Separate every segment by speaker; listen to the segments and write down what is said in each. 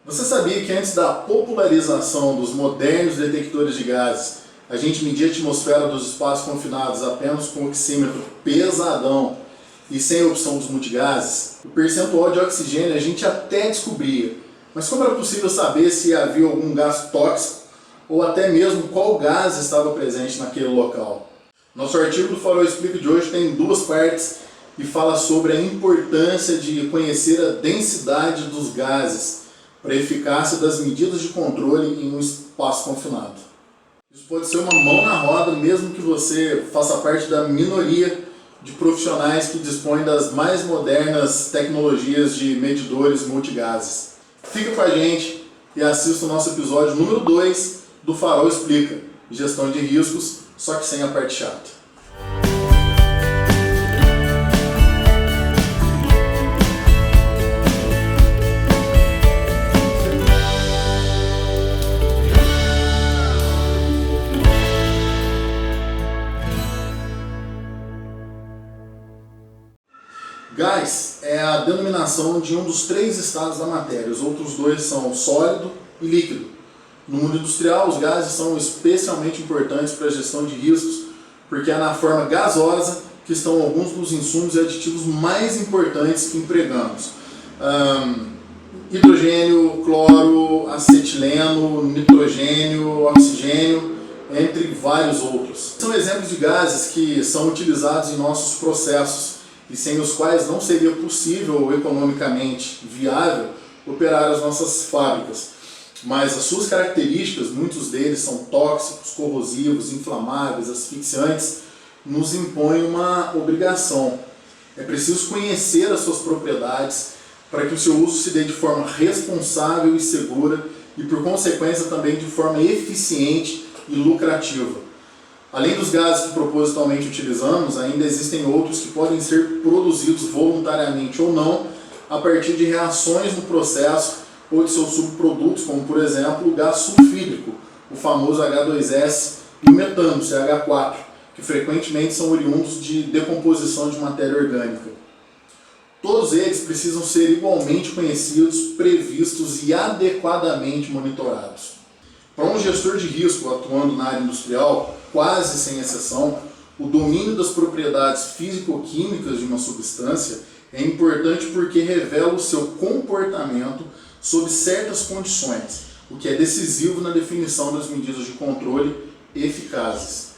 Speaker 1: Você sabia que antes da popularização dos modernos detectores de gases, a gente media a atmosfera dos espaços confinados apenas com oxímetro pesadão e sem a opção dos multigases? O percentual de oxigênio a gente até descobria, mas como era possível saber se havia algum gás tóxico ou até mesmo qual gás estava presente naquele local? Nosso artigo do Farol Explica de hoje tem duas partes e fala sobre a importância de conhecer a densidade dos gases para a eficácia das medidas de controle em um espaço confinado. Isso pode ser uma mão na roda, mesmo que você faça parte da minoria de profissionais que dispõem das mais modernas tecnologias de medidores multigases. Fica com a gente e assista o nosso episódio número 2 do Farol Explica, gestão de riscos, só que sem a parte chata. Gás é a denominação de um dos três estados da matéria, os outros dois são sólido e líquido. No mundo industrial, os gases são especialmente importantes para a gestão de riscos, porque é na forma gasosa que estão alguns dos insumos e aditivos mais importantes que empregamos. Hidrogênio, cloro, acetileno, nitrogênio, oxigênio, entre vários outros. São exemplos de gases que são utilizados em nossos processos e sem os quais não seria possível ou economicamente viável operar as nossas fábricas. Mas as suas características, muitos deles são tóxicos, corrosivos, inflamáveis, asfixiantes, nos impõem uma obrigação. É preciso conhecer as suas propriedades para que o seu uso se dê de forma responsável e segura e, por consequência, também de forma eficiente e lucrativa. Além dos gases que propositalmente utilizamos, ainda existem outros que podem ser produzidos voluntariamente ou não a partir de reações no processo ou de seus subprodutos, como por exemplo o gás sulfídrico, o famoso H2S, e o metano, CH4, que frequentemente são oriundos de decomposição de matéria orgânica. Todos eles precisam ser igualmente conhecidos, previstos e adequadamente monitorados. Para um gestor de risco atuando na área industrial, quase sem exceção, o domínio das propriedades físico-químicas de uma substância é importante porque revela o seu comportamento sob certas condições, o que é decisivo na definição das medidas de controle eficazes.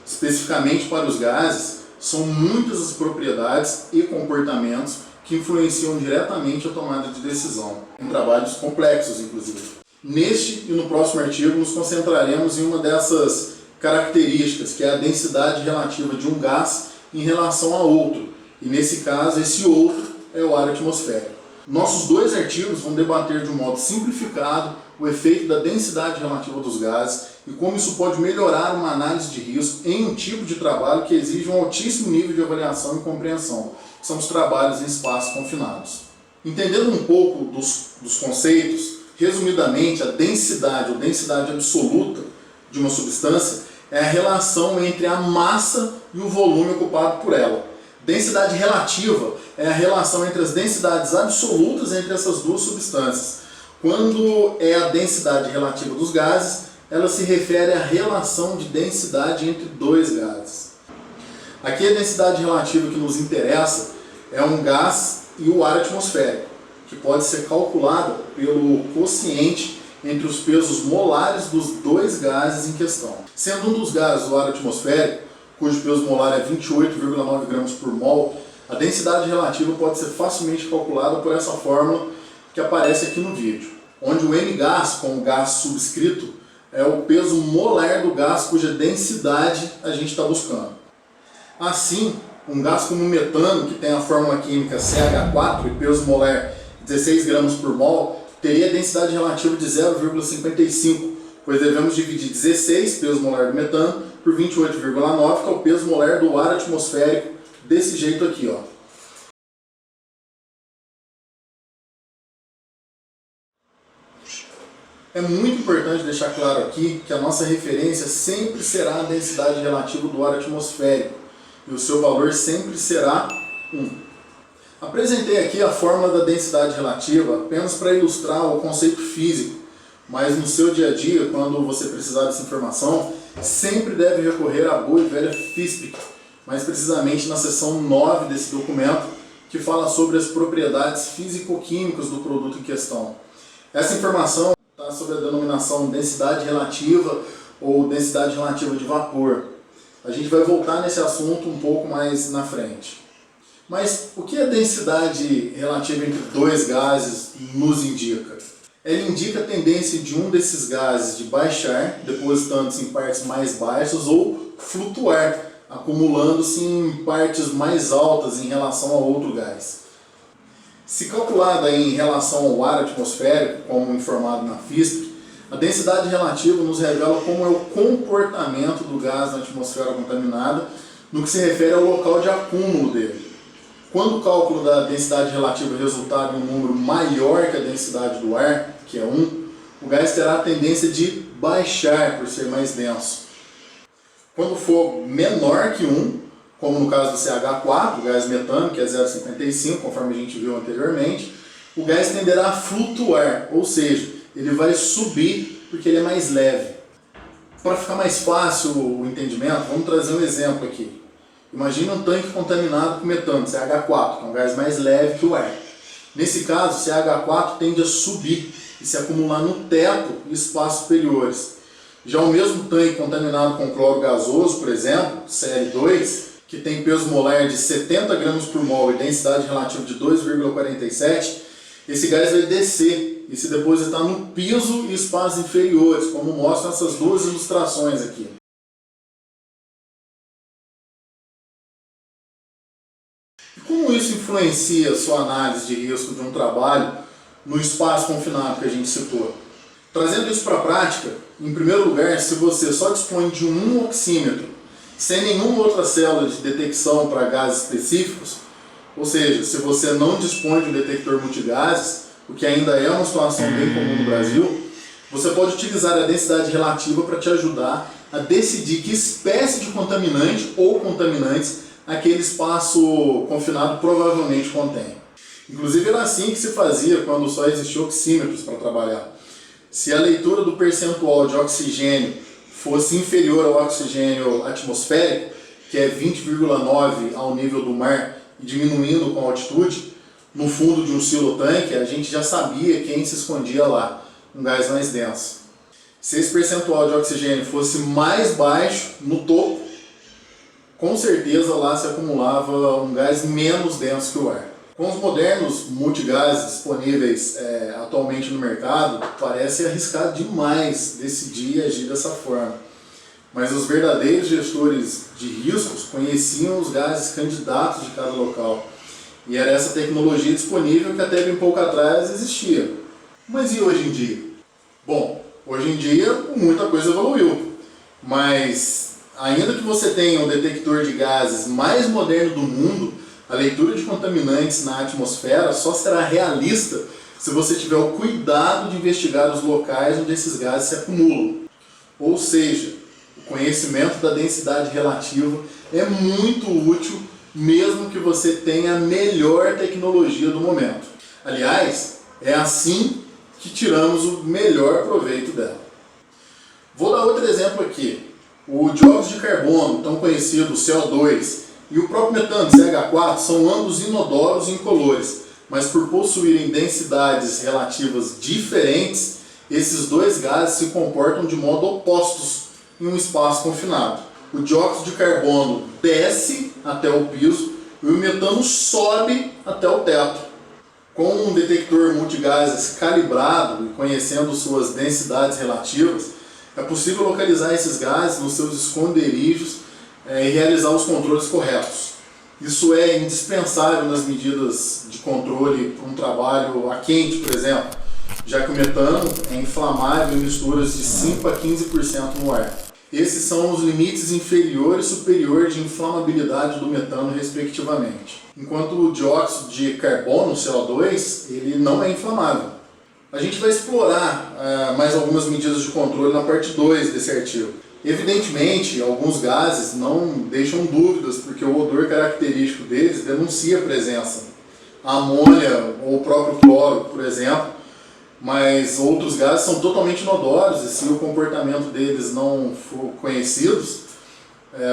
Speaker 1: Especificamente para os gases, são muitas as propriedades e comportamentos que influenciam diretamente a tomada de decisão, em trabalhos complexos, inclusive. Neste e no próximo artigo, nos concentraremos em uma dessas características, que é a densidade relativa de um gás em relação a outro, e nesse caso, esse outro é o ar atmosférico. Nossos dois artigos vão debater de um modo simplificado o efeito da densidade relativa dos gases e como isso pode melhorar uma análise de risco em um tipo de trabalho que exige um altíssimo nível de avaliação e compreensão, que são os trabalhos em espaços confinados. Entendendo um pouco dos conceitos, resumidamente, a densidade ou densidade absoluta de uma substância é a relação entre a massa e o volume ocupado por ela. Densidade relativa é a relação entre as densidades absolutas entre essas duas substâncias. Quando é a densidade relativa dos gases, ela se refere à relação de densidade entre dois gases. Aqui a densidade relativa que nos interessa é um gás e o ar atmosférico, que pode ser calculada pelo quociente entre os pesos molares dos dois gases em questão. Sendo um dos gases o ar atmosférico, cujo peso molar é 28,9 gramas por mol, a densidade relativa pode ser facilmente calculada por essa fórmula que aparece aqui no vídeo, onde o M-gás, com o gás subscrito, é o peso molar do gás cuja densidade a gente está buscando. Assim, um gás como o metano, que tem a fórmula química CH4 e peso molar 16 gramas por mol, teria a densidade relativa de 0,55, pois devemos dividir 16, peso molar do metano, por 28,9, que é o peso molar do ar atmosférico, desse jeito aqui, ó. É muito importante deixar claro aqui que a nossa referência sempre será a densidade relativa do ar atmosférico, e o seu valor sempre será 1. Apresentei aqui a fórmula da densidade relativa apenas para ilustrar o conceito físico, mas no seu dia a dia, quando você precisar dessa informação, sempre deve recorrer à boa e velha FISPIC, mais precisamente na seção 9 desse documento, que fala sobre as propriedades físico-químicas do produto em questão. Essa informação está sob a denominação densidade relativa ou densidade relativa de vapor. A gente vai voltar nesse assunto um pouco mais na frente. Mas o que a densidade relativa entre dois gases nos indica? Ela indica a tendência de um desses gases de baixar, depositando-se em partes mais baixas, ou flutuar, acumulando-se em partes mais altas em relação a outro gás. Se calculada em relação ao ar atmosférico, como informado na FISP, a densidade relativa nos revela como é o comportamento do gás na atmosfera contaminada no que se refere ao local de acúmulo dele. Quando o cálculo da densidade relativa resultar em um número maior que a densidade do ar, que é 1, o gás terá a tendência de baixar por ser mais denso. Quando for menor que 1, como no caso do CH4, o gás metano, que é 0,55, conforme a gente viu anteriormente, o gás tenderá a flutuar, ou seja, ele vai subir porque ele é mais leve. Para ficar mais fácil o entendimento, vamos trazer um exemplo aqui. Imagina um tanque contaminado com metano, CH4, que é um gás mais leve que o ar. Nesse caso, o CH4 tende a subir e se acumular no teto e espaços superiores. Já o mesmo tanque contaminado com cloro gasoso, por exemplo, Cl2, que tem peso molar de 70 gramas por mol e densidade relativa de 2,47, esse gás vai descer e se depositar no piso e espaços inferiores, como mostram essas duas ilustrações aqui. E como isso influencia a sua análise de risco de um trabalho no espaço confinado que a gente citou? Trazendo isso para a prática, em primeiro lugar, se você só dispõe de um oxímetro, sem nenhuma outra célula de detecção para gases específicos, ou seja, se você não dispõe de um detector multigases, o que ainda é uma situação bem comum no Brasil, você pode utilizar a densidade relativa para te ajudar a decidir que espécie de contaminante ou contaminantes aquele espaço confinado provavelmente contém. Inclusive era assim que se fazia quando só existiam oxímetros para trabalhar. Se a leitura do percentual de oxigênio fosse inferior ao oxigênio atmosférico, que é 20,9 ao nível do mar e diminuindo com a altitude, no fundo de um silotanque a gente já sabia quem se escondia lá, um gás mais denso. Se esse percentual de oxigênio fosse mais baixo, no topo, com certeza lá se acumulava um gás menos denso que o ar. Com os modernos multigases disponíveis atualmente no mercado, parece arriscado demais decidir e agir dessa forma. Mas os verdadeiros gestores de riscos conheciam os gases candidatos de cada local. E era essa tecnologia disponível que até bem pouco atrás existia. Mas e hoje em dia? Bom, hoje em dia muita coisa evoluiu. Mas ainda que você tenha o detector de gases mais moderno do mundo, a leitura de contaminantes na atmosfera só será realista se você tiver o cuidado de investigar os locais onde esses gases se acumulam. Ou seja, o conhecimento da densidade relativa é muito útil, mesmo que você tenha a melhor tecnologia do momento. Aliás, é assim que tiramos o melhor proveito dela. Vou dar outro exemplo aqui. O dióxido de carbono, tão conhecido CO2, e o próprio metano, CH4, são ambos inodoros e incolores, mas por possuírem densidades relativas diferentes, esses dois gases se comportam de modo opostos em um espaço confinado. O dióxido de carbono desce até o piso e o metano sobe até o teto. Com um detector multigases calibrado e conhecendo suas densidades relativas, é possível localizar esses gases nos seus esconderijos e realizar os controles corretos. Isso é indispensável nas medidas de controle para um trabalho a quente, por exemplo, já que o metano é inflamável em misturas de 5 a 15% no ar. Esses são os limites inferior e superior de inflamabilidade do metano, respectivamente. Enquanto o dióxido de carbono, CO2, ele não é inflamável. A gente vai explorar mais algumas medidas de controle na parte 2 desse artigo. Evidentemente, alguns gases não deixam dúvidas, porque o odor característico deles denuncia a presença. a amônia ou o próprio cloro, por exemplo, mas outros gases são totalmente inodoros e se o comportamento deles não for conhecidos,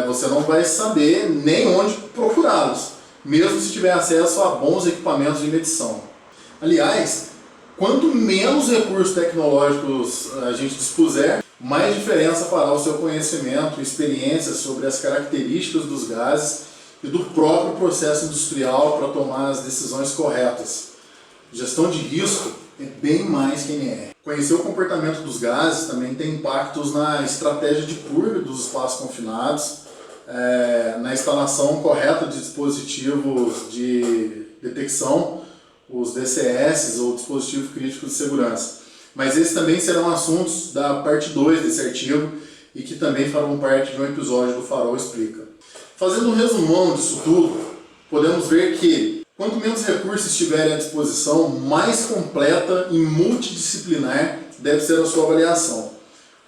Speaker 1: você não vai saber nem onde procurá-los, mesmo se tiver acesso a bons equipamentos de medição. Aliás, quanto menos recursos tecnológicos a gente dispuser, mais diferença fará o seu conhecimento e experiência sobre as características dos gases e do próprio processo industrial para tomar as decisões corretas. Gestão de risco é bem mais que NR. Conhecer o comportamento dos gases também tem impactos na estratégia de purga dos espaços confinados, na instalação correta de dispositivos de detecção, os DCS ou dispositivos críticos de segurança. Mas esses também serão assuntos da parte 2 desse artigo e que também farão parte de um episódio do Farol Explica. Fazendo um resumão disso tudo, podemos ver que quanto menos recursos estiverem à disposição, mais completa e multidisciplinar deve ser a sua avaliação.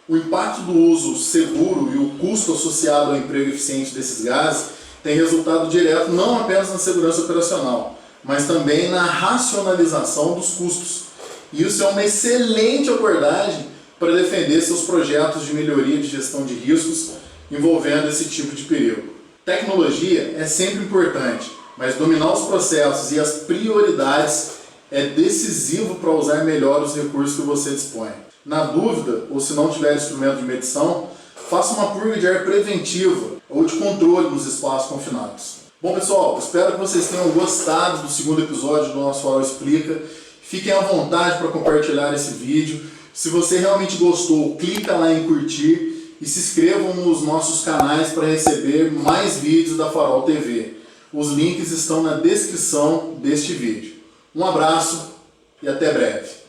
Speaker 1: O impacto do uso seguro e o custo associado ao emprego eficiente desses gases tem resultado direto não apenas na segurança operacional, mas também na racionalização dos custos. E isso é uma excelente abordagem para defender seus projetos de melhoria de gestão de riscos envolvendo esse tipo de perigo. Tecnologia é sempre importante, mas dominar os processos e as prioridades é decisivo para usar melhor os recursos que você dispõe. Na dúvida, ou se não tiver instrumento de medição, faça uma purga de ar preventiva ou de controle nos espaços confinados. Bom pessoal, espero que vocês tenham gostado do segundo episódio do nosso Farol Explica. Fiquem à vontade para compartilhar esse vídeo. Se você realmente gostou, clica lá em curtir e se inscrevam nos nossos canais para receber mais vídeos da Farol TV. Os links estão na descrição deste vídeo. Um abraço e até breve.